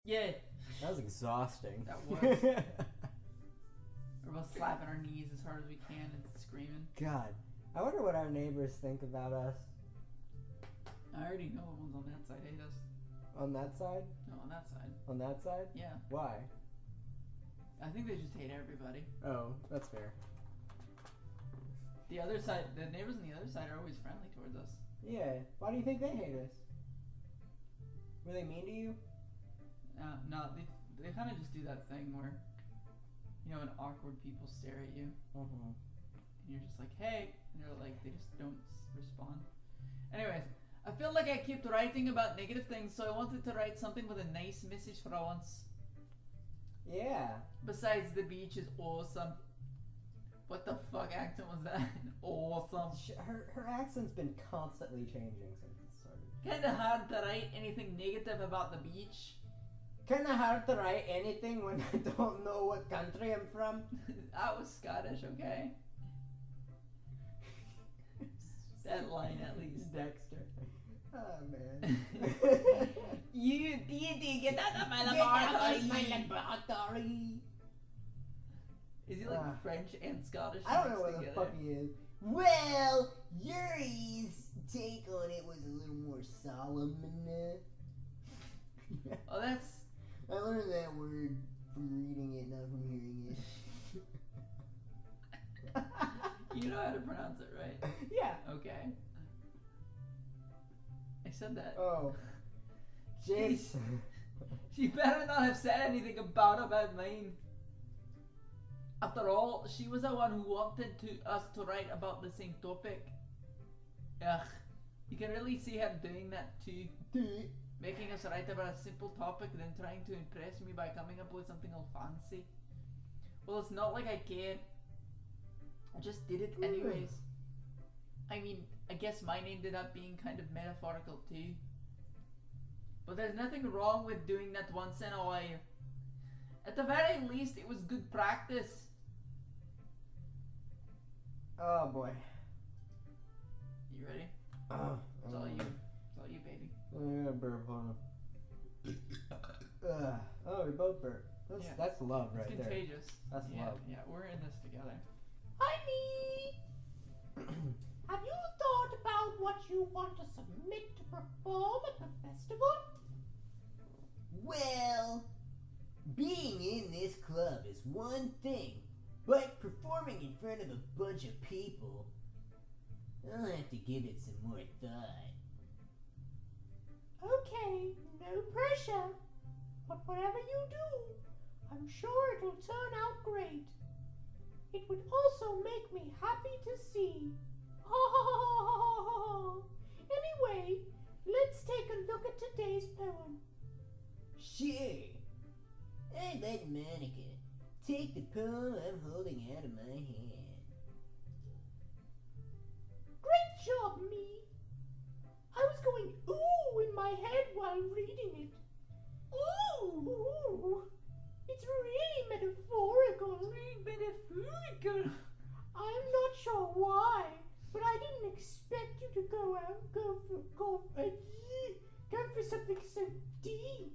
Yeah. That was exhausting. That was. We're both slapping our knees as hard as we can and screaming. God. I wonder what our neighbors think about us. I already know the ones on that side hate us. On that side? No, on that side. On that side? Yeah. Why? I think they just hate everybody. Oh, that's fair. The other side, the neighbors on the other side are always friendly towards us. Yeah. Why do you think they hate us? Were they mean to you? No, they kind of just do that thing where, you know, when awkward people stare at you. Mm-hmm. And you're just like, hey. And they're like, they just don't respond. Anyways, I feel like I kept writing about negative things, so I wanted to write something with a nice message for once. Yeah. Besides, the beach is awesome. What the fuck accent was that? Awesome. Her accent's been constantly changing since it started. Kinda hard to write anything negative about the beach. Kinda hard to write anything when I don't know what country I'm from. I was Scottish, okay? That line at least. Dexter. Oh, man. You deity, get out of my laboratory! Is he like French and Scottish? I don't know what the fuck he is. Well, Yuri's take on it was a little more solemn. Oh, that's... I learned that word from reading it, not from hearing it. You know how to pronounce it, right? Yeah. Okay. I said that. Oh. Jeez. She better not have said anything about mine. After all, she was the one who wanted us to write about the same topic. Ugh. You can really see her doing that too. Making us write about a simple topic, then trying to impress me by coming up with something all fancy. Well, it's not like I care. I just did it anyways. I mean, I guess mine ended up being kind of metaphorical too. But there's nothing wrong with doing that once in a while. At the very least, it was good practice. Oh boy. You ready? It's all you. It's all you, baby. I'm gonna burp on him. Oh, we both burp. That's love right there. Contagious. That's love. Yeah, we're in this together. Hi, me! Have you thought about what you want to submit to perform at the festival? Well, being in this club is one thing, but performing in front of a bunch of people, I'll have to give it some more thought. Okay, no pressure. But whatever you do, I'm sure it'll turn out great. It would also make me happy to see. Anyway, let's take a look at today's poem. Sure. I'd like Monica. Take the poem I'm holding out of my hand. Great job, me. I was going ooh in my head while reading it. Ooh. It's really metaphorical. Metaphorical. I'm not sure why, but I didn't expect you to go for something so deep.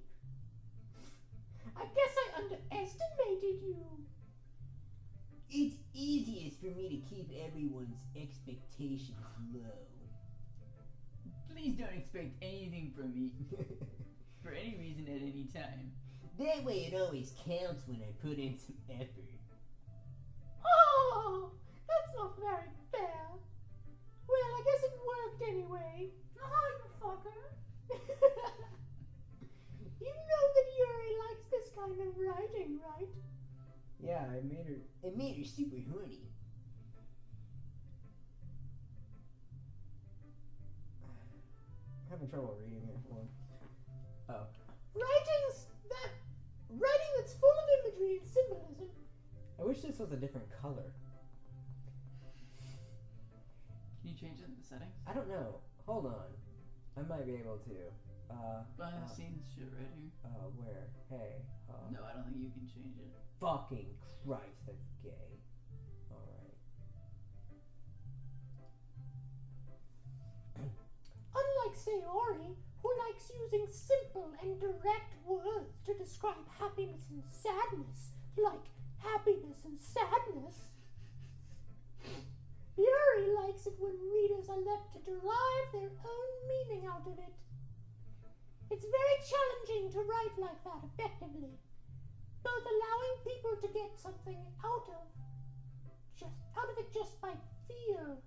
I guess I underestimated you. It's easiest for me to keep everyone's expectations low. Please don't expect anything from me. For any reason at any time. That way it always counts when I put in some effort. Oh, that's not very fair. Well, I guess it worked anyway. Oh, you fucker. You know that Yuri likes this kind of writing, right? Yeah, it made her super horny. I'm having trouble reading it. Hold on. Oh. Writing that's full of imagery and symbolism. I wish this was a different color. Can you change it in the settings? I don't know. Hold on. I might be able to. Behind the scenes shit right here. Where? Hey. No, I don't think you can change it. Fucking Christ, that's gay. Alright. Unlike Sayori, who likes likes using simple and direct words to describe happiness and sadness, like happiness and sadness. Yuri likes it when readers are left to derive their own meaning out of it. It's very challenging to write like that effectively, both allowing people to get something out of it just by feel,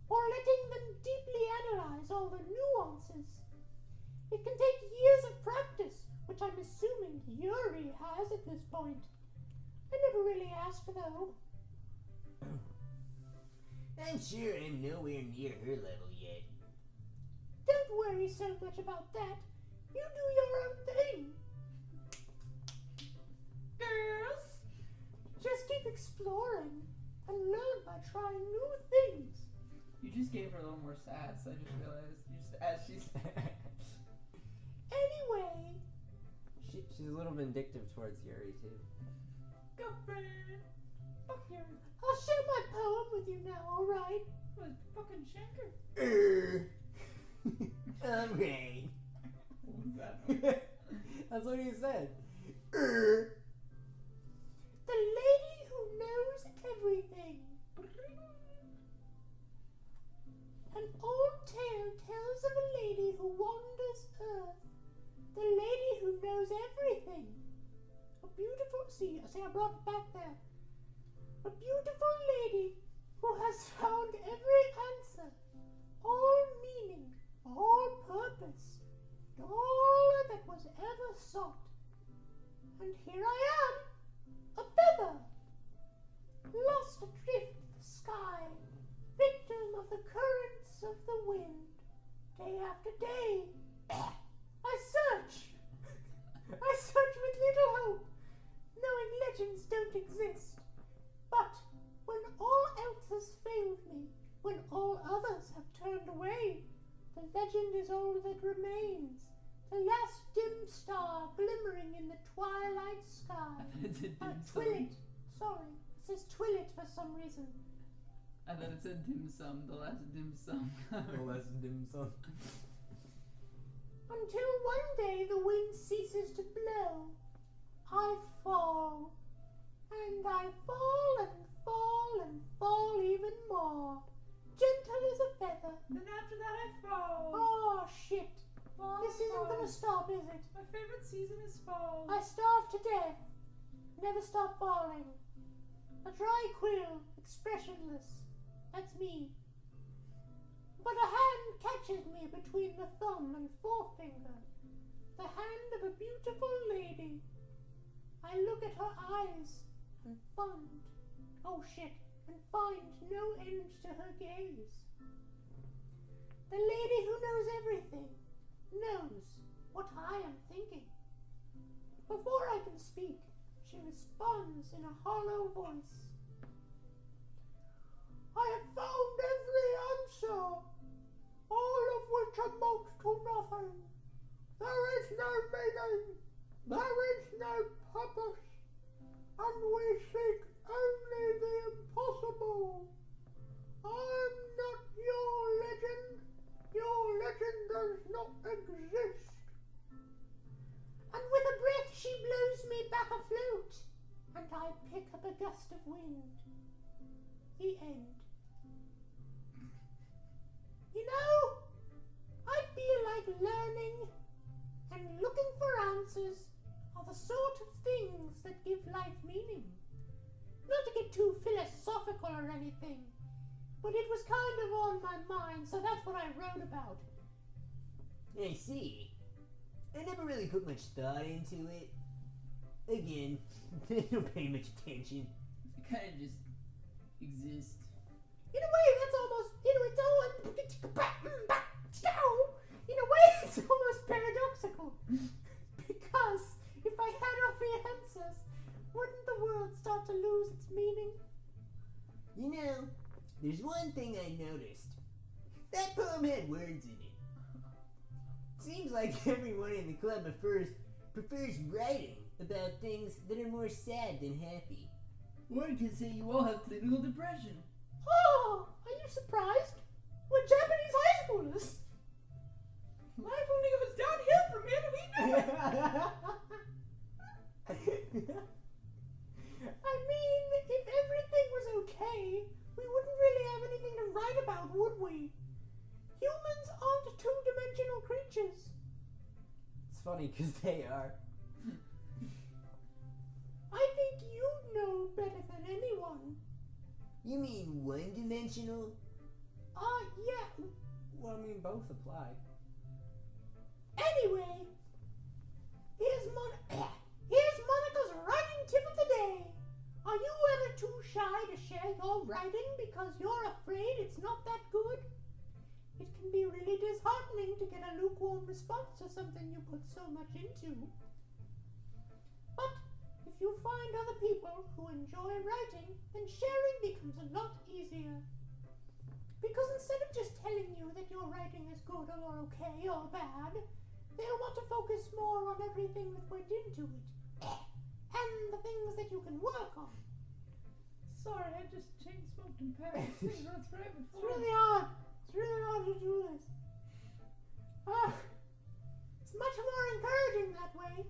or letting them deeply analyze all the nuances. It can take years of practice, which I'm assuming Yuri has at this point. I never really asked, though. I'm sure I'm nowhere near her level yet. Don't worry so much about that. You do your own thing. Girls, just keep exploring and learn by trying new things. You just gave her a little more sass. I just realized. As she's. Anyway. She's a little vindictive towards Yuri, too. Girlfriend! Fuck Yuri. I'll share my poem with you now, alright? Well, fucking shanker. Alright. What was that? That's what he said. The lady who knows everything. An old tale tells of a lady who wanders earth. The lady who knows everything. A beautiful... See, I brought it back there. A beautiful lady who has found every answer, all meaning, all purpose, and all that was ever sought. And here I am, a feather, lost adrift in the sky, victim of the currents of the wind. Day after day, I search. I search with little hope, knowing legends don't exist. But when all else has failed me, when all others have turned away, the legend is all that remains. The last dim star glimmering in the twilight sky. It's a dim Twillet. Sorry, it says Twillet for some reason. And then it said dim sum, the last dim sum. The less dim sum. Until one day the wind ceases to blow. I fall. And I fall and fall and fall even more. Gentle as a feather. Then after that I fall. Oh, shit. Fall, This isn't fall. gonna stop, is it? My favorite season is fall. I starve to death. Never stop falling. A dry quill, expressionless. That's me. But a hand catches me between the thumb and forefinger. The hand of a beautiful lady. I look at her eyes and find no end to her gaze. The lady who knows everything knows what I am thinking. Before I can speak, she responds in a hollow voice. I have found every answer, all of which amount to nothing. There is no meaning, there is no purpose, and we seek only the impossible. I'm not your legend. Your legend does not exist. And with a breath she blows me back afloat, and I pick up a gust of wind. The end. You know, I feel like learning and looking for answers are the sort of things that give life meaning. Not to get too philosophical or anything, but it was kind of on my mind, so that's what I wrote about. I see. I never really put much thought into it. Again, I don't pay much attention. You kind of just exist. In a way, that's almost, it's all, in a way, it's almost paradoxical. Because if I had all the answers, wouldn't the world start to lose its meaning? You know, there's one thing I noticed. That poem had words in it. Seems like everyone in the club prefers writing about things that are more sad than happy. One can say you all have clinical depression. Oh, are you surprised? We're Japanese high schoolers. Life only goes downhill I mean, if everything was okay, we wouldn't really have anything to write about, would we? Humans aren't two-dimensional creatures. It's funny because they are. I think you know better than anyone. You mean one-dimensional? Yeah. Well, I mean, both apply. Anyway, here's Monica's writing tip of the day. Are you ever too shy to share your writing because you're afraid it's not that good? It can be really disheartening to get a lukewarm response to something you put so much into. But if you find other people who enjoy writing, then sharing becomes a lot easier. Because instead of just telling you that your writing is good or okay or bad, they'll want to focus more on everything that went into it. And the things that you can work on. Sorry, I just chain smoked in Paris. That's right It's before. really hard. It's really hard to do this. It's much more encouraging that way.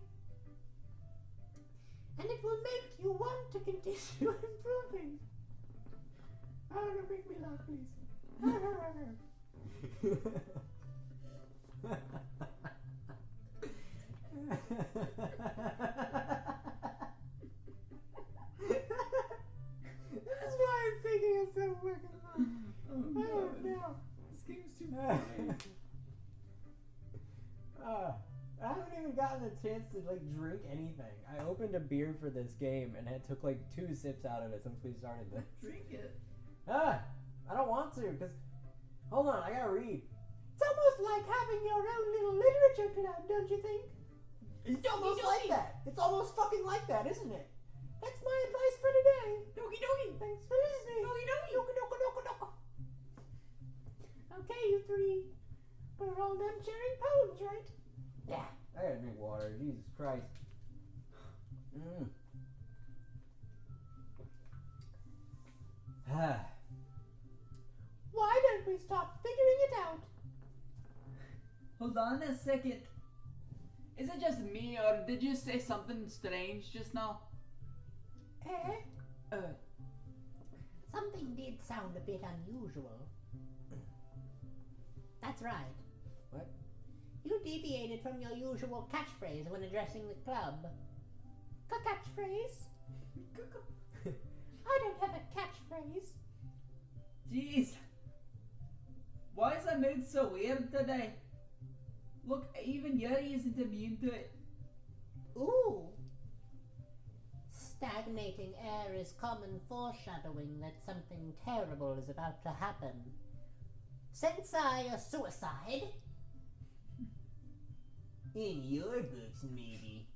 And it will make you want to continue improving. Don't make me laugh, please. This is why I'm thinking it's so fucking fun. Oh no. This game's too funny. I haven't even gotten a chance to like drink anything. I opened a beer for this game and it took like 2 sips out of it since we started this. Drink it. I don't want to because hold on, I gotta read. It's almost like having your own little literature club, don't you think? It's almost like that. It's almost fucking like that, isn't it? That's my advice for today. Doki doki. Thanks for listening. Doki doki. Doka doka doka doka. Okay, you three. We're all done sharing poems, right? Yeah. I gotta drink water. Jesus Christ. Why don't we start figuring it out? Hold on a second. Is it just me, or did you say something strange just now? Something did sound a bit unusual. That's right. What? You deviated from your usual catchphrase when addressing the club. Catchphrase? I don't have a catchphrase. Jeez. Why is my mood so weird today? Look, even Yuri isn't immune to it. Ooh. Stagnating air is common foreshadowing that something terrible is about to happen. Sensei a suicide? In your books, maybe.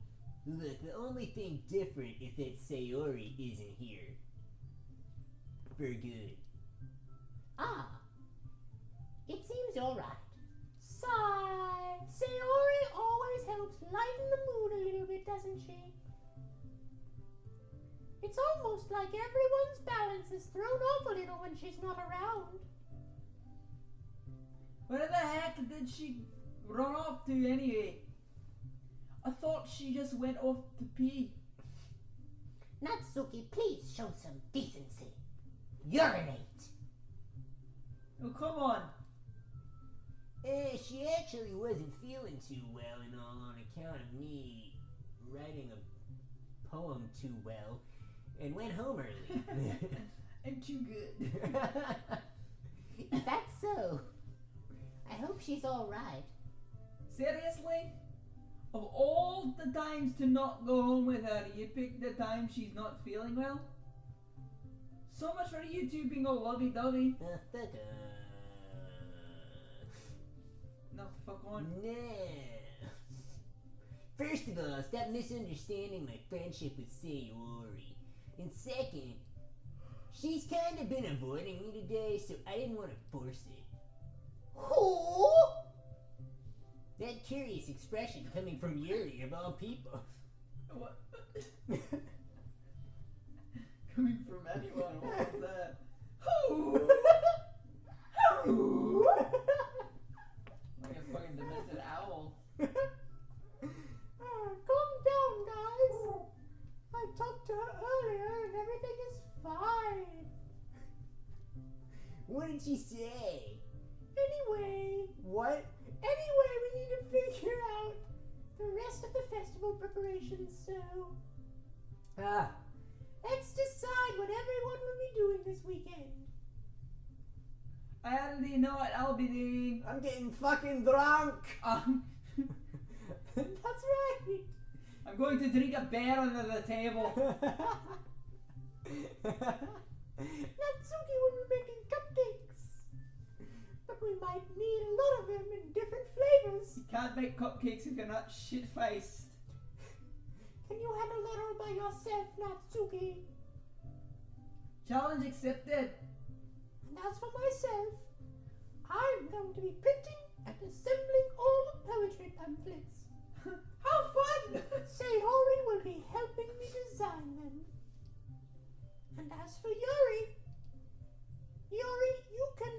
Look, the only thing different is that Sayori isn't here. For good. Ah. It seems you're right. Sigh. Sayori always helps lighten the mood a little bit, doesn't she? It's almost like everyone's balance is thrown off a little when she's not around. Where the heck did she run off to anyway? I thought she just went off to pee. Natsuki, please show some decency. Urinate. Oh, come on. She actually wasn't feeling too well and all on account of me writing a poem too well and went home early. I'm too good. If that's so, I hope she's alright. Seriously? Of all the times to not go home with her, you picked the time she's not feeling well? So much for you two being all lovey-dovey. Fuck off. No, fuck on. Nah. First of all, stop misunderstanding my friendship with Sayori. And second, she's kind of been avoiding me today, so I didn't want to force it. Who? That curious expression coming from Yuri, of all people. What? Coming from anyone, what was that? Who? Who? Like a fucking demented owl. What did she say? Anyway, What? we need to figure out the rest of the festival preparations, so Ah, let's decide what everyone will be doing this weekend. I already know what I'll be doing. I'm getting fucking drunk. That's right. I'm going to drink a beer under the table. Natsuki will be making cupcakes, but we might need a lot of them in different flavors. You can't make cupcakes if you're not shit-faced. Can you handle that all by yourself, Natsuki? Challenge accepted. And as for myself, I'm going to be printing and assembling all the poetry pamphlets. How fun! Sayori will be helping me design them. And as for Yuri, you can,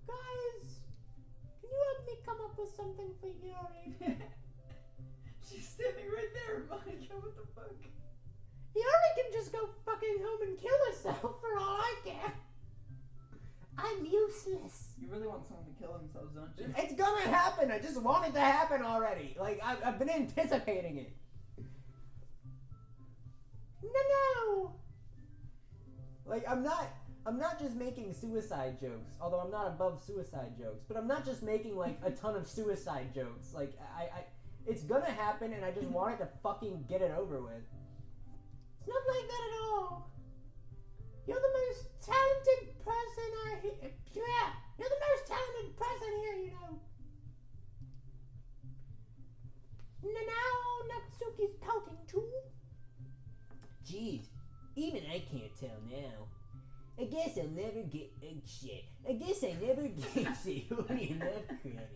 guys, can you help me come up with something for Yuri? She's standing right there, Monica. What the fuck? Yuri can just go fucking home and kill herself for all I care. I'm useless. You really want someone to kill themselves, don't you? it's gonna happen. I just want it to happen already. Like I've been anticipating it. No. Like I'm not just making suicide jokes, although I'm not above suicide jokes, but I'm not just making like a ton of suicide jokes. Like I it's gonna happen and I just wanted to fucking get it over with. It's not like that at all. You're the most talented person You're the most talented person here, you know. Now Natsuki's pouting too. Jeez, even I can't tell now. I guess I'll never get shit. I guess I never gave Sayori enough credit.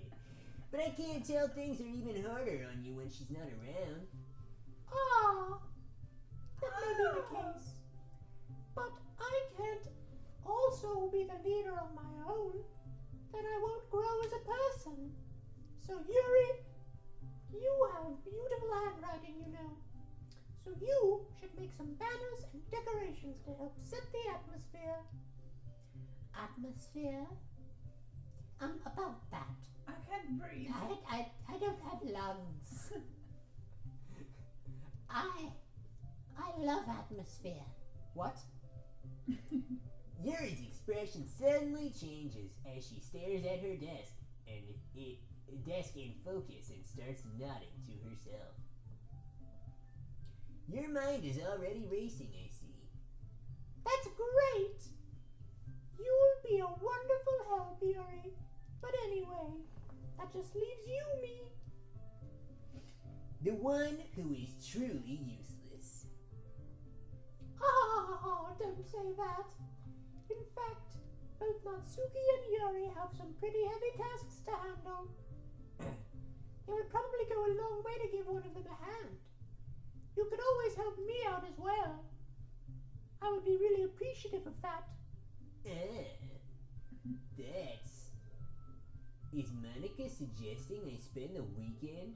But I can't tell things are even harder on you when she's not around. Ah, that may be the case. But I can't also be the leader on my own. Then I won't grow as a person. So Yuri, you have beautiful handwriting, you know. So you should make some banners and decorations to help set the atmosphere. Atmosphere? About that. I can't breathe. I don't have lungs. I love atmosphere. What? Yuri's expression suddenly changes as she stares at her desk in focus and starts nodding to herself. Your mind is already racing, I see. That's great! You'll be a wonderful help, Yuri. But anyway, that just leaves you, me. The one who is truly useless. Oh, don't say that. In fact, both Natsuki and Yuri have some pretty heavy tasks to handle. It would probably go a long way to give one of them a hand. You could always help me out as well. I would be really appreciative of that. Is Monica suggesting I spend the weekend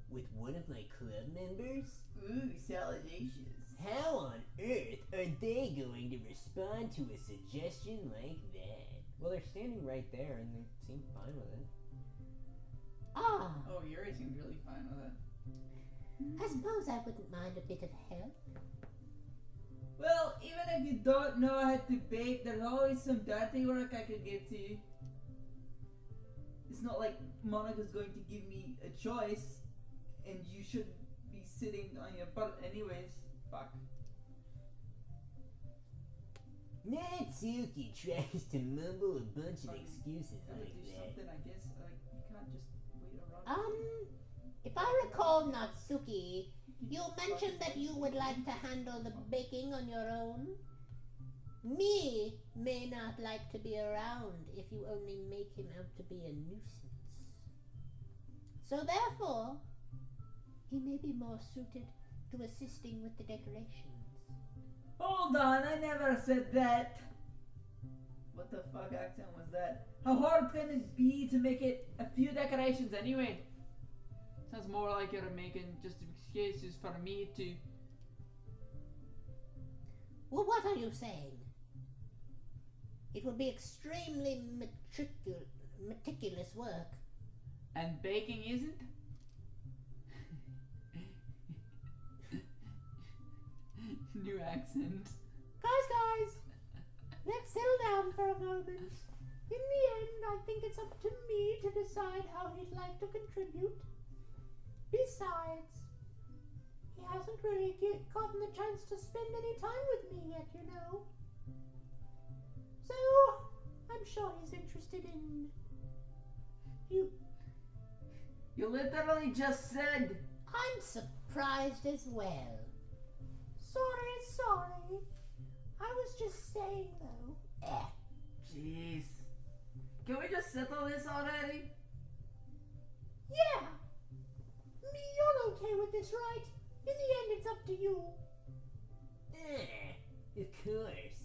with one of my club members? Ooh, salacious. How on earth are they going to respond to a suggestion like that? Well, they're standing right there and they seem fine with it. Ah, Oh, Yuri seems really fine with it. I suppose I wouldn't mind a bit of help. Well, even if you don't know how to bake, there's always some dirty work I could give to you. It's not like Monica's going to give me a choice, and you should be sitting on your butt anyways. Fuck. Natsuki tries to mumble a bunch of Fine. excuses Gotta like do that. something, I guess. Like, you can't just wait around. If I recall, Natsuki, you mentioned that you would like to handle the baking on your own. Me may not like to be around if you only make him out to be a nuisance. So therefore, he may be more suited to assisting with the decorations. Hold on, I never said that. What the fuck accent was that? How hard can it be to make it a few decorations anyway? Sounds more like you're making just excuses for me to. Well, what are you saying? It would be extremely meticulous work. And baking isn't? New accent. Guys, let's settle down for a moment. In the end, I think it's up to me to decide how he'd like to contribute. Besides, he hasn't really gotten the chance to spend any time with me yet, you know. So, I'm sure he's interested in you. You literally just said. I'm surprised as well. Sorry. I was just saying, though. Jeez. Can we just settle this already? Yeah. Me, you're okay with this, right? In the end, it's up to you. Of course.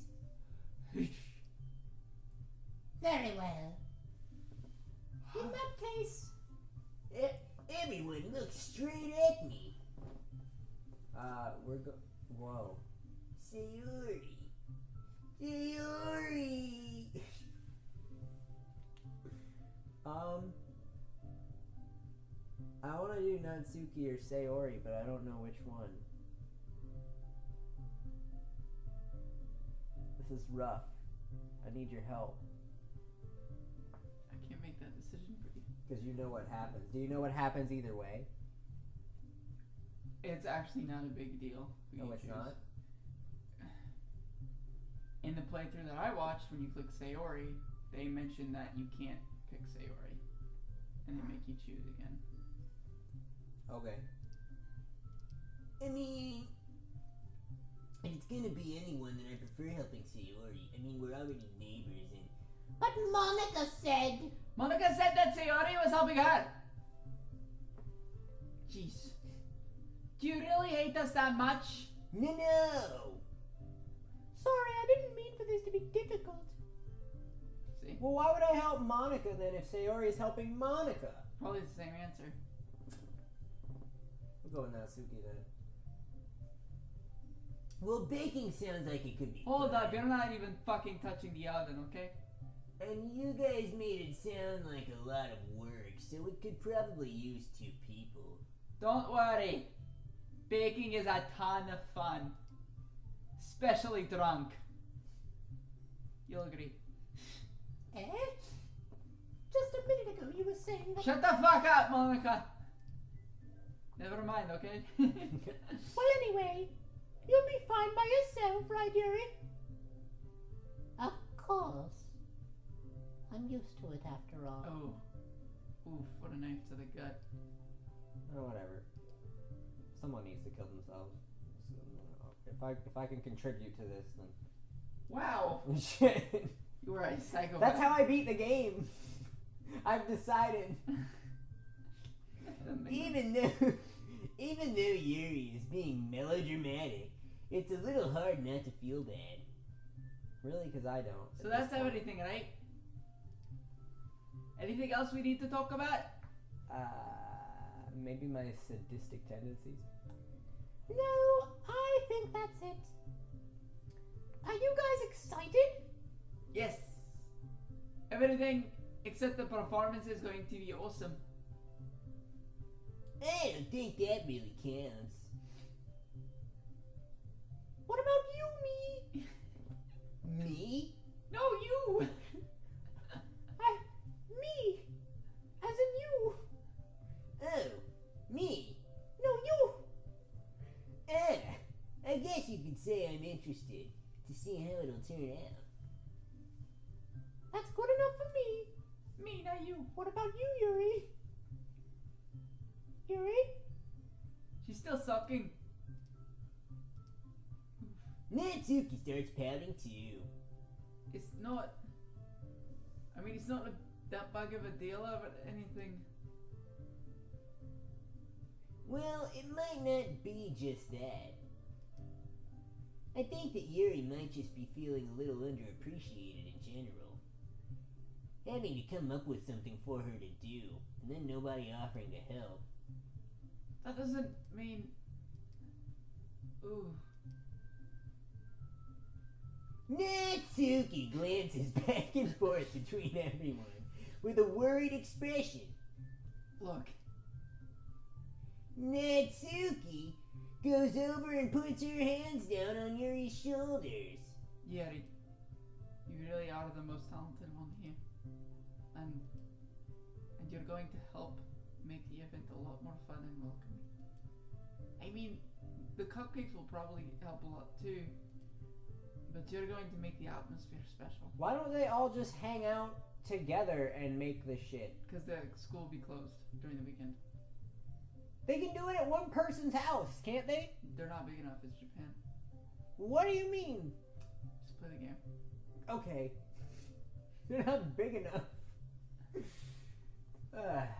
Very well. In that case, Everyone look straight at me. Whoa. Sayori. I want to do Natsuki or Sayori, but I don't know which one. This is rough. I need your help. I can't make that decision for you. Because you know what happens. Do you know what happens either way? It's actually not a big deal. Oh, it's not? In the playthrough that I watched, when you click Sayori, they mention that you can't pick Sayori. And they make you choose again. Okay. I mean, it's gonna be anyone that I prefer helping Sayori. I mean, we're already neighbors and... but Monica said... Monica said that Sayori was helping her! Jeez. Do you really hate us that much? No! Sorry, I didn't mean for this to be difficult. See? Well, why would I help Monica then if Sayori is helping Monica? Probably the same answer. We'll go with Natsuki then. Well, baking sounds like it could be Hold fun. up, you're not even fucking touching the oven, okay? And you guys made it sound like a lot of work, so it could probably use 2 people. Don't worry. Baking is a ton of fun. Especially drunk. You'll agree. Eh? Just a minute ago you were saying that... Shut the fuck up, Monica! Never mind, okay? Well, anyway, you'll be fine by yourself, right, Yuri? Of course. I'm used to it after all. Oh. Oof, what a knife to the gut. Oh, whatever. Someone needs to kill themselves. So, if I can contribute to this, then... Wow! Shit! You were a psychopath. That's how I beat the game! I've decided. Even though Yuri is being melodramatic, it's a little hard not to feel bad. Really? Because I don't. So that's everything, right? Anything else we need to talk about? Maybe my sadistic tendencies. No, I think that's it. Are you guys excited? Yes. Everything except the performance is going to be awesome. I don't think that really counts. What about you, me? Me? No, you! Me! As in you! Oh, me? No, you! I guess you could say I'm interested to see how it'll turn out. That's good enough for me. Me, not you. What about you, Yuri? Yuri? She's still sucking. Natsuki starts pouting too. It's not... I mean, it's not that big of a deal of anything. Well, it might not be just that. I think that Yuri might just be feeling a little underappreciated in general. Having to come up with something for her to do, and then nobody offering to help. That doesn't mean... Ooh. Natsuki glances back and forth between everyone with a worried expression. Look, Natsuki goes over and puts her hands down on Yuri's shoulders. Yuri, you really are the most talented one here. And you're going to help make the event a lot more fun and welcoming. I mean, the cupcakes will probably help a lot too, but you're going to make the atmosphere special. Why don't they all just hang out together and make this shit? Because the school will be closed during the weekend. They can do it at one person's house, can't they? They're not big enough, it's Japan. What do you mean? Just play the game. Okay. They're not big enough. That's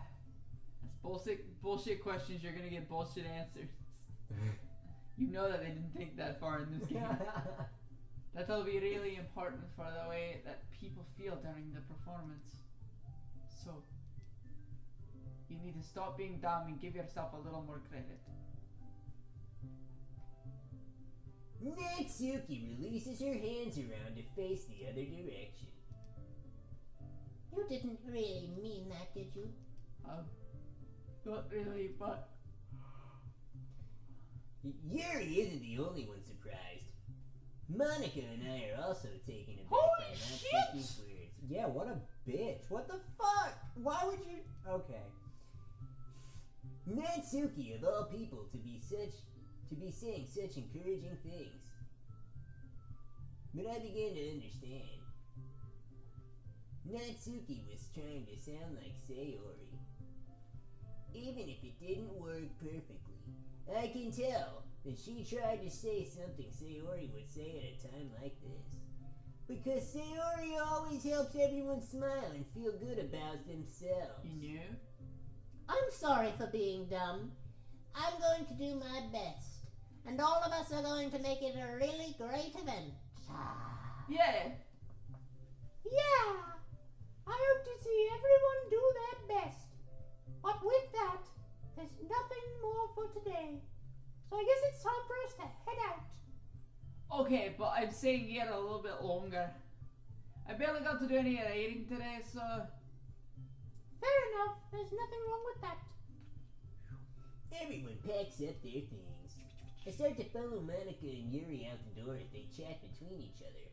bullshit questions, you're gonna get bullshit answers. You know that they didn't think that far in this game. That'll be really important for the way that people feel during the performance. So, you need to stop being dumb and give yourself a little more credit. Natsuki releases her hands around to face the other direction. You didn't really mean that, did you? Not really, but... Yuri isn't the only one surprised. Monica and I are also taken aback by Holy Natsuki's words. Yeah, what a bitch. What the fuck? Why would you... Okay. Natsuki, of all people, to be saying such encouraging things. But I began to understand. Natsuki was trying to sound like Sayori. Even if it didn't work perfectly, I can tell that she tried to say something Sayori would say at a time like this. Because Sayori always helps everyone smile and feel good about themselves. You knew? I'm sorry for being dumb. I'm going to do my best. And all of us are going to make it a really great event. Yeah! Yeah! I hope to see everyone do their best. But with that, there's nothing more for today. So I guess it's time for us to head out. Okay, but I'm staying here a little bit longer. I barely got to do any writing today, so... Fair enough. There's nothing wrong with that. Everyone packs up their things. I start to follow Monica and Yuri out the door as they chat between each other.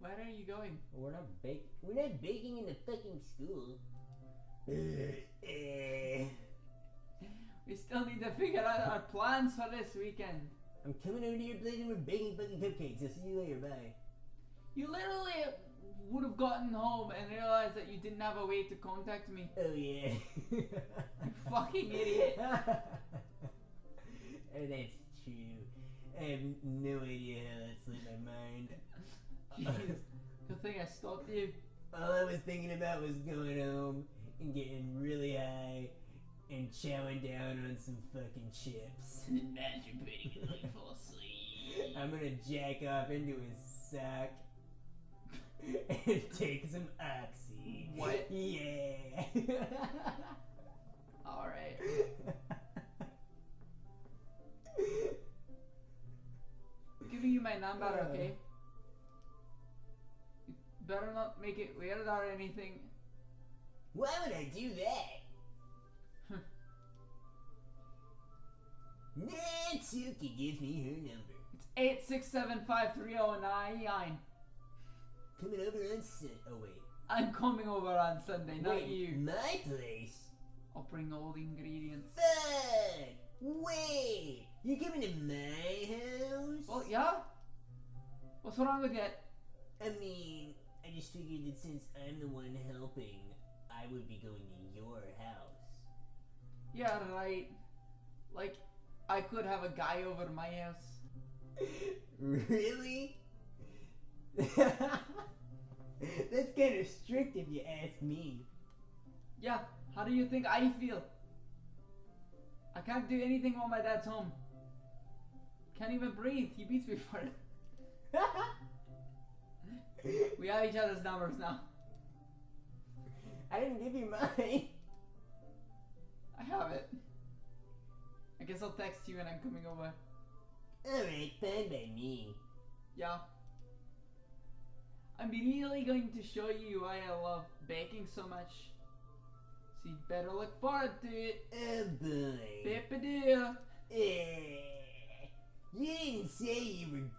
Where are you going? We're not baking. We're not baking in the fucking school. We still need to figure out our plans for this weekend. I'm coming over to your place and we're baking fucking cupcakes. I'll see you later, bye. You literally would have gotten home and realized that you didn't have a way to contact me. Oh yeah. You fucking idiot. Oh, that's true. I have no idea how that slipped my mind. Jeez. Good thing I stopped you. All I was thinking about was going home and getting really high and chowing down on some fucking chips. And masturbating until you fall asleep. I'm gonna jack off into his sock and take some oxy. What? Yeah. Alright. I'm giving you my number, okay? You better not make it weird or anything. Why would I do that? Natsuki gives me her number. It's 8675309. Coming over on oh wait. I'm coming over on Sunday, not Wait, you. my place? I'll bring all the ingredients. Fuck! Wait! You're coming to my house? Well, yeah? What's wrong with it? I mean, I just figured that since I'm the one helping, I would be going to your house. Yeah, right. Like, I could have a guy over to my house. Really? That's kind of strict if you ask me. Yeah, how do you think I feel? I can't do anything while my dad's home. Can't even breathe. He beats me for it. We have each other's numbers now. I didn't give you mine. I have it. I guess I'll text you when I'm coming over. Alright, fine by me. Yeah. I'm really going to show you why I love baking so much. So you'd better look forward to it. Oh boy. Pippadoo. You didn't say you were.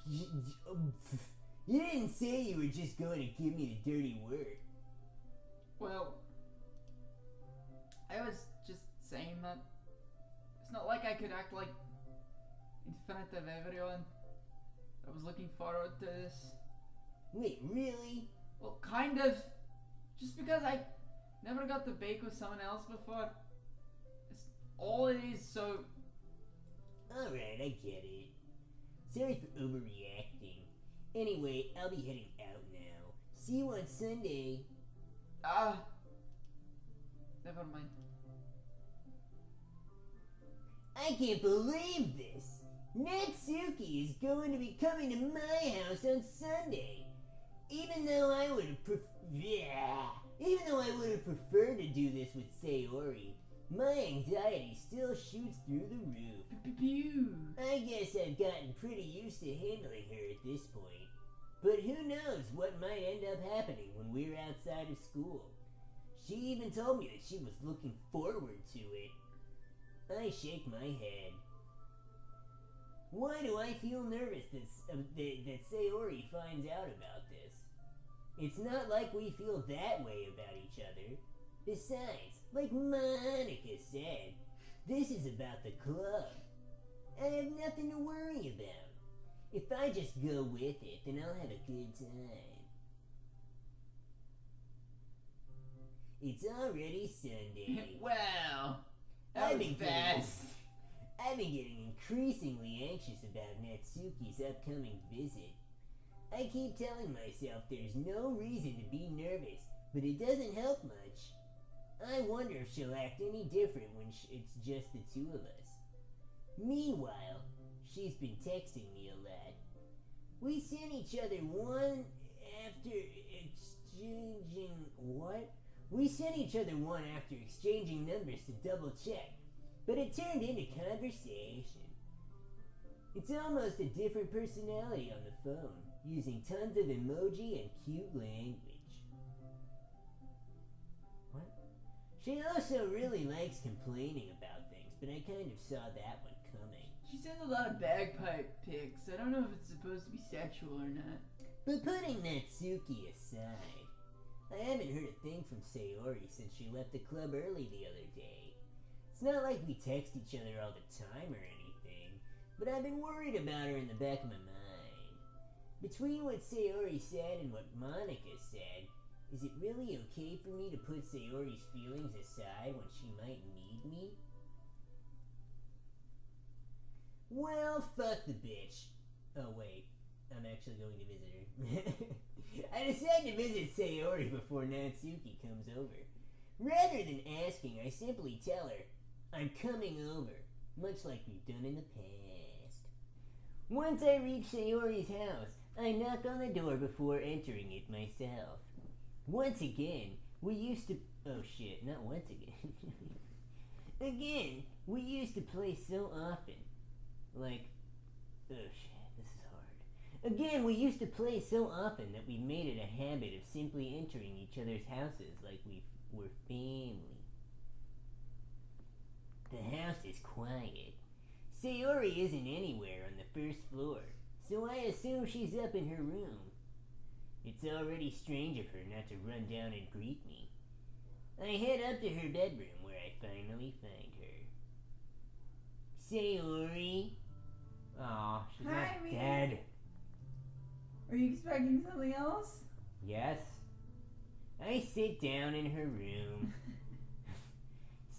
You didn't say you were just going to give me the dirty word. Well, I was just saying that it's not like I could act like in front of everyone. I was looking forward to this. Wait, really? Well, kind of. Just because I never got to bake with someone else before. It's all it is, so... Alright, I get it. Sorry for overreacting. Anyway, I'll be heading out now. See you on Sunday. Never mind. I can't believe this! Natsuki is going to be coming to my house on Sunday. Even though I would have preferred to do this with Sayori, my anxiety still shoots through the roof. Pew. I guess I've gotten pretty used to handling her at this point. But who knows what might end up happening when we're outside of school. She even told me that she was looking forward to it. I shake my head. Why do I feel nervous that Sayori finds out about this? It's not like we feel that way about each other. Besides, like Monica said, this is about the club. I have nothing to worry about. If I just go with it, then I'll have a good time. It's already Sunday. Wow. I've been getting increasingly anxious about Natsuki's upcoming visit. I keep telling myself there's no reason to be nervous, but it doesn't help much. I wonder if she'll act any different when it's just the two of us. Meanwhile, she's been texting me a lot. We sent each other one after exchanging numbers to double check, but it turned into conversation. It's almost a different personality on the phone, using tons of emoji and cute language. What? She also really likes complaining about things, but I kind of saw that one coming. She sends a lot of bagpipe pics. I don't know if it's supposed to be sexual or not. But putting Natsuki aside, I haven't heard a thing from Sayori since she left the club early the other day. It's not like we text each other all the time or anything, but I've been worried about her in the back of my mind. Between what Sayori said and what Monica said, is it really okay for me to put Sayori's feelings aside when she might need me? Well, fuck the bitch. Oh wait, I'm actually going to visit her. I decide to visit Sayori before Natsuki comes over. Rather than asking, I simply tell her, I'm coming over, much like we've done in the past. Once I reach Sayori's house, I knock on the door before entering it myself. Once again, we used to... Oh shit, not once again. Again, we used to play so often. Like... Oh shit, this is hard. Again, we used to play so often that we made it a habit of simply entering each other's houses like we were family. The house is quiet. Sayori isn't anywhere on the first floor, so I assume she's up in her room. It's already strange of her not to run down and greet me. I head up to her bedroom where I finally find her. Sayori? Aw, she's Hi, not Mia. dead. Were you expecting something else? Yes? I sit down in her room.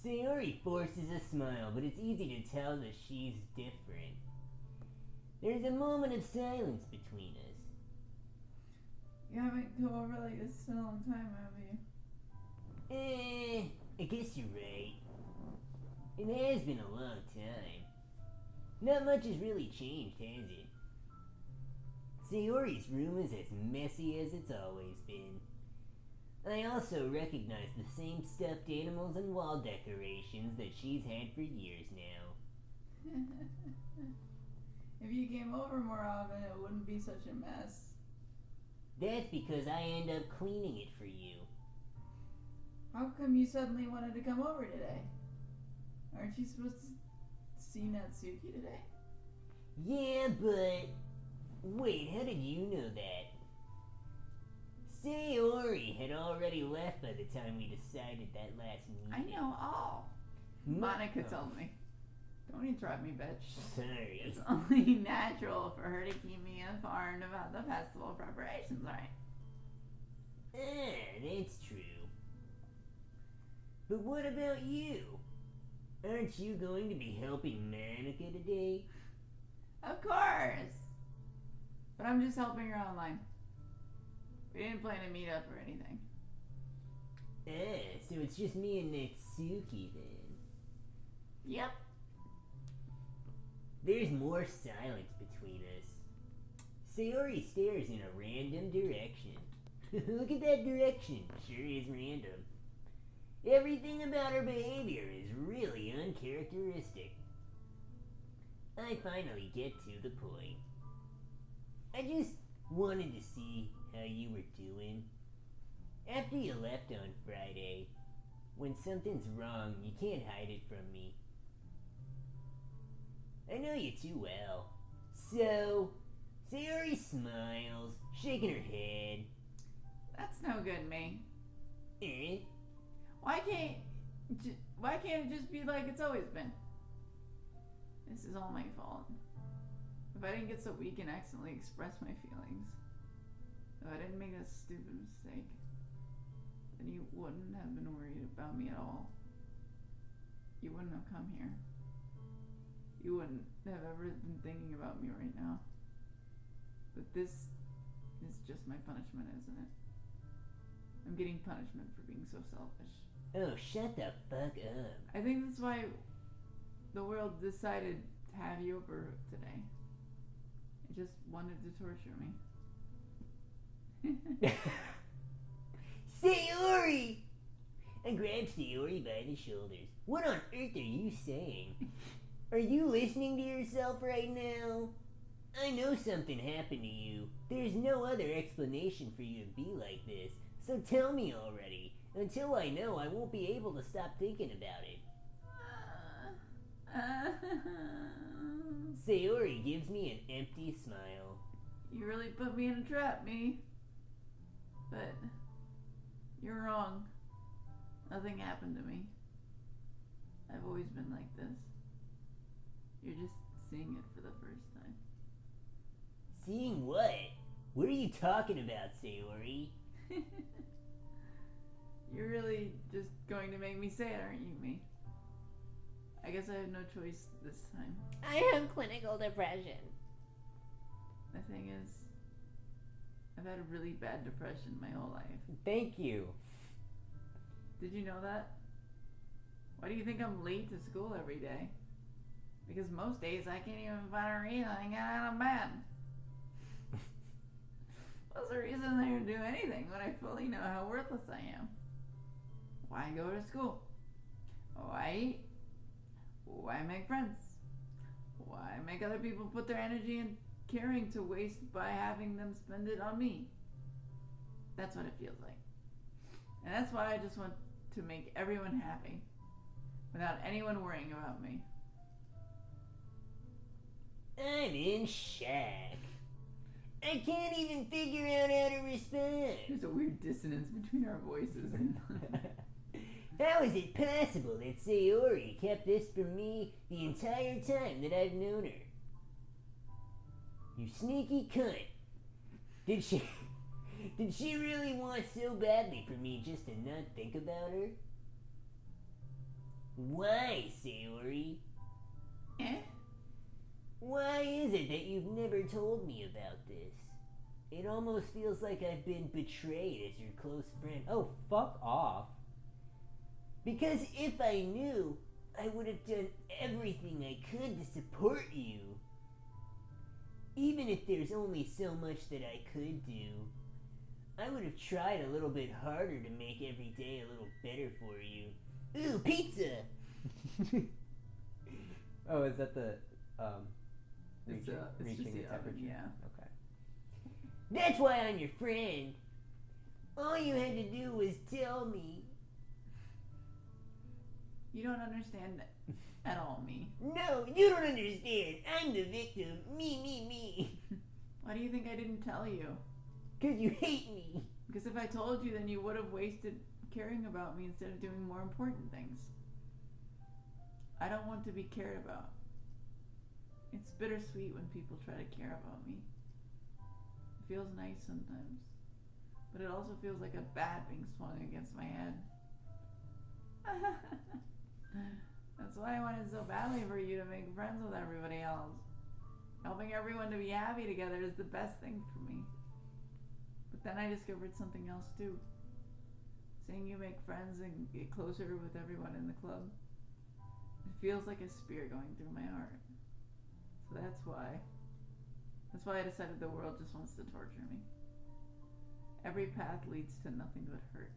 Sayori forces a smile, but it's easy to tell that she's different. There's a moment of silence between us. You haven't come over like this in a long time, have you? I guess you're right. It has been a long time. Not much has really changed, has it? Sayori's room is as messy as it's always been. I also recognize the same stuffed animals and wall decorations that she's had for years now. If you came over more often, it wouldn't be such a mess. That's because I end up cleaning it for you. How come you suddenly wanted to come over today? Aren't you supposed to see Natsuki today? Yeah, but... Wait, how did you know that? Sayori had already left by the time we decided that last I meeting. know all. Monica told me. Don't interrupt me, bitch. Sorry. It's only natural for her to keep me informed about the festival preparations, right? That's true. But what about you? Aren't you going to be helping Monica today? Of course. But I'm just helping her online. We didn't plan to meet up or anything. So it's just me and Natsuki then. Yep. There's more silence between us. Sayori stares in a random direction. Look at that direction. Sure is random. Everything about her behavior is really uncharacteristic. I finally get to the point. I just wanted to see how you were doing. After you left on Friday, when something's wrong, you can't hide it from me. I know you too well. So, Sayori smiles, shaking her head. That's no good, me. Eh? Why can't it just be like it's always been? This is all my fault. If I didn't get so weak and accidentally express my feelings, if I didn't make that stupid mistake, then you wouldn't have been worried about me at all. You wouldn't have come here. You wouldn't have ever been thinking about me right now. But this is just my punishment, isn't it? I'm getting punishment for being so selfish. Oh, shut the fuck up. I think that's why the world decided to have you over today. It just wanted to torture me. Sayori! I grabbed Sayori by the shoulders. What on earth are you saying? Are you listening to yourself right now? I know something happened to you. There's no other explanation for you to be like this. So tell me already. Until I know, I won't be able to stop thinking about it. Sayori gives me an empty smile. You really put me in a trap, me. But you're wrong. Nothing happened to me. I've always been like this. You're just seeing it for the first time. Seeing what? What are you talking about, Sayori? You're really just going to make me say it, aren't you, me? I guess I have no choice this time. I have clinical depression. The thing is, I've had a really bad depression my whole life. Thank you. Did you know that? Why do you think I'm late to school every day? Because most days I can't even find a reason to get out of bed. What's the reason there to do anything when I fully know how worthless I am? Why go to school? Why eat? Why make friends? Why make other people put their energy and caring to waste by having them spend it on me? That's what it feels like. And that's why I just want to make everyone happy without anyone worrying about me. I'm in shock. I can't even figure out how to respond. There's a weird dissonance between our voices. How is it possible that Sayori kept this from me the entire time that I've known her? You sneaky cunt. Did she really want so badly for me just to not think about her? Why, Sayori? Eh? Why is it that you've never told me about this? It almost feels like I've been betrayed as your close friend. Oh, fuck off. Because if I knew, I would have done everything I could to support you. Even if there's only so much that I could do, I would have tried a little bit harder to make every day a little better for you. Ooh, pizza! Oh, is that the It's reaching just the the temperature? oven, yeah. Okay. That's why I'm your friend. All you had to do was tell me. You don't understand at all, me. No, you don't understand. I'm the victim. Me. Why do you think I didn't tell you? 'Cause you hate me. Because if I told you, then you would have wasted caring about me instead of doing more important things. I don't want to be cared about. It's bittersweet when people try to care about me. It feels nice sometimes, but it also feels like a bat being swung against my head. That's why I wanted so badly for you to make friends with everybody else. Helping everyone to be happy together is the best thing for me. But then I discovered something else too. Seeing you make friends and get closer with everyone in the club, it feels like a spear going through my heart. So that's why I decided the world just wants to torture me. Every path leads to nothing but hurt.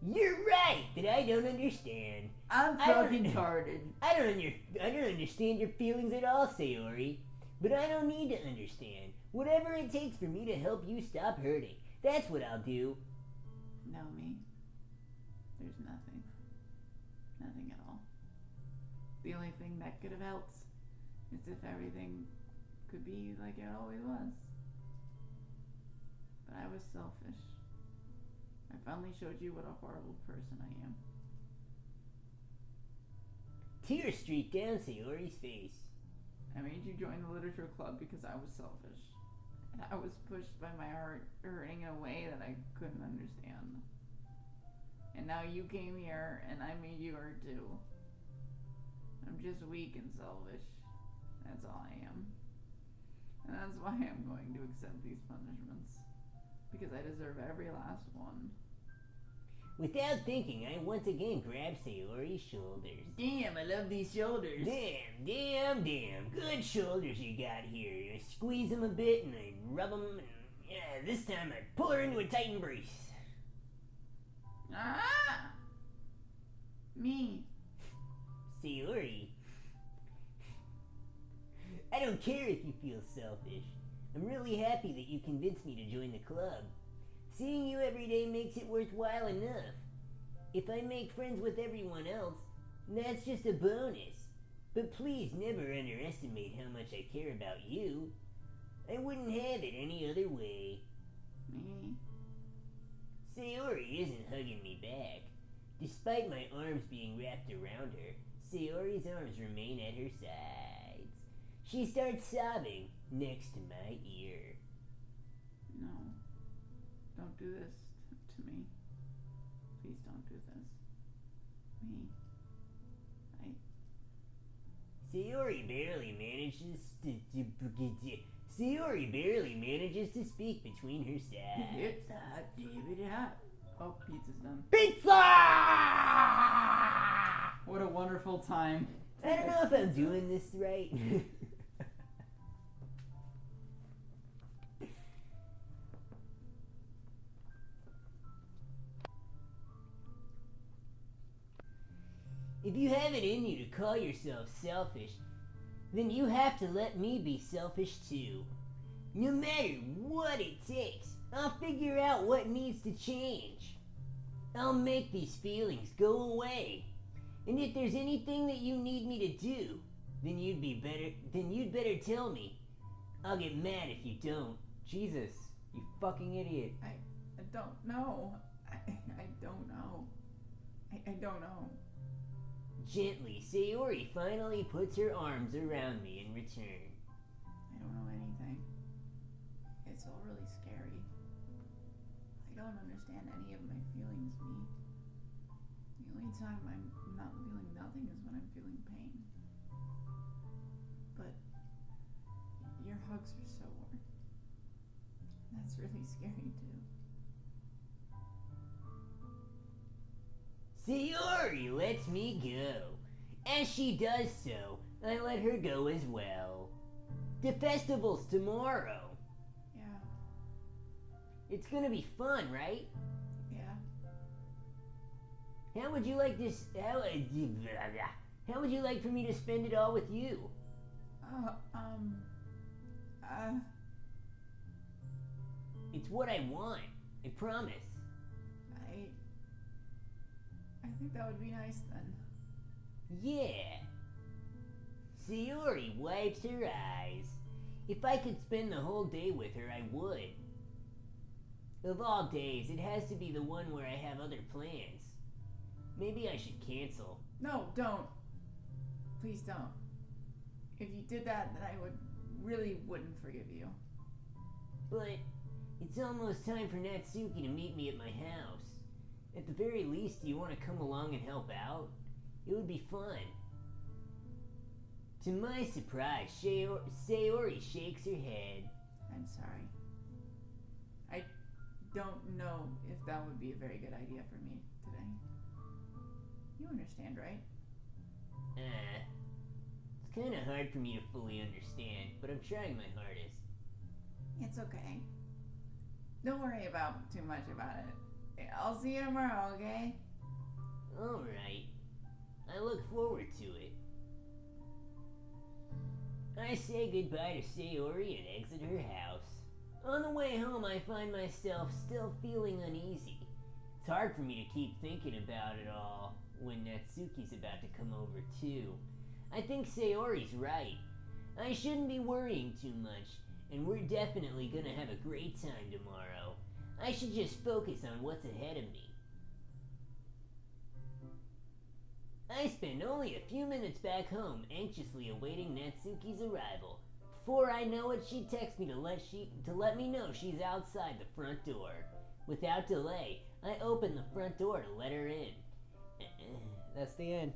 You're right that I don't understand. I'm fucking retarded. I don't understand your feelings at all, Sayori. But I don't need to understand. Whatever it takes for me to help you stop hurting, that's what I'll do. No, me. There's nothing. Nothing at all. The only thing that could have helped is if everything could be like it always was. But I was selfish. I finally showed you what a horrible person I am. Tears streaked down Sayori's face. I made you join the literature club because I was selfish. I was pushed by my heart hurting in a way that I couldn't understand. And now you came here and I made you hurt too. I'm just weak and selfish. That's all I am. And that's why I'm going to accept these punishments. Because I deserve every last one. Without thinking, I once again grabbed Sayori's shoulders. Damn, I love these shoulders. Damn. Good shoulders you got here. I squeeze them a bit and I rub them. And yeah, this time I pull her into a tight embrace. Ah! Me. Sayori. I don't care if you feel selfish. I'm really happy that you convinced me to join the club. Seeing you every day makes it worthwhile enough. If I make friends with everyone else, that's just a bonus. But please never underestimate how much I care about you. I wouldn't have it any other way. Me. Sayori isn't hugging me back. Despite my arms being wrapped around her, Sayori's arms remain at her sides. She starts sobbing next to my ear. No. Don't do this to me. Please don't do this. Me. Sayori barely manages to speak between her sides. It's hot, David, hot. Oh, pizza's done. Pizza! What a wonderful time. I don't know if I'm doing this right. If you have it in you to call yourself selfish, then you have to let me be selfish too. No matter what it takes, I'll figure out what needs to change. I'll make these feelings go away. And if there's anything that you need me to do, then you'd better tell me. I'll get mad if you don't. Jesus, you fucking idiot. I don't know. I don't know. I don't know. Gently, Sayori finally puts her arms around me in return. I don't know anything. It's all really scary. I don't understand any of my feelings, me. The only time I'm not feeling nothing is when I'm feeling pain. But your hugs are so warm. That's really scary too. Sayori lets me go. As she does so, I let her go as well. The festival's tomorrow. Yeah. It's gonna be fun, right? Yeah. How would you like this? How would you like for me to spend it all with you? It's what I want. I promise. I think that would be nice then. Yeah. Sayori wipes her eyes. If I could spend the whole day with her, I would. Of all days, it has to be the one where I have other plans. Maybe I should cancel. No, don't. Please don't. If you did that, then I really wouldn't forgive you. But it's almost time for Natsuki to meet me at my house. At the very least, do you want to come along and help out? It would be fun. To my surprise, Sayori shakes her head. I'm sorry. I don't know if that would be a very good idea for me today. You understand, right? It's kind of hard for me to fully understand, but I'm trying my hardest. It's okay. Don't worry about too much about it. I'll see you tomorrow, okay? Alright. I look forward to it. I say goodbye to Sayori and exit her house. On the way home, I find myself still feeling uneasy. It's hard for me to keep thinking about it all when Natsuki's about to come over too. I think Sayori's right. I shouldn't be worrying too much, and we're definitely gonna have a great time tomorrow. I should just focus on what's ahead of me. I spend only a few minutes back home, anxiously awaiting Natsuki's arrival. Before I know it, she texts me to let me know she's outside the front door. Without delay, I open the front door to let her in. That's the end.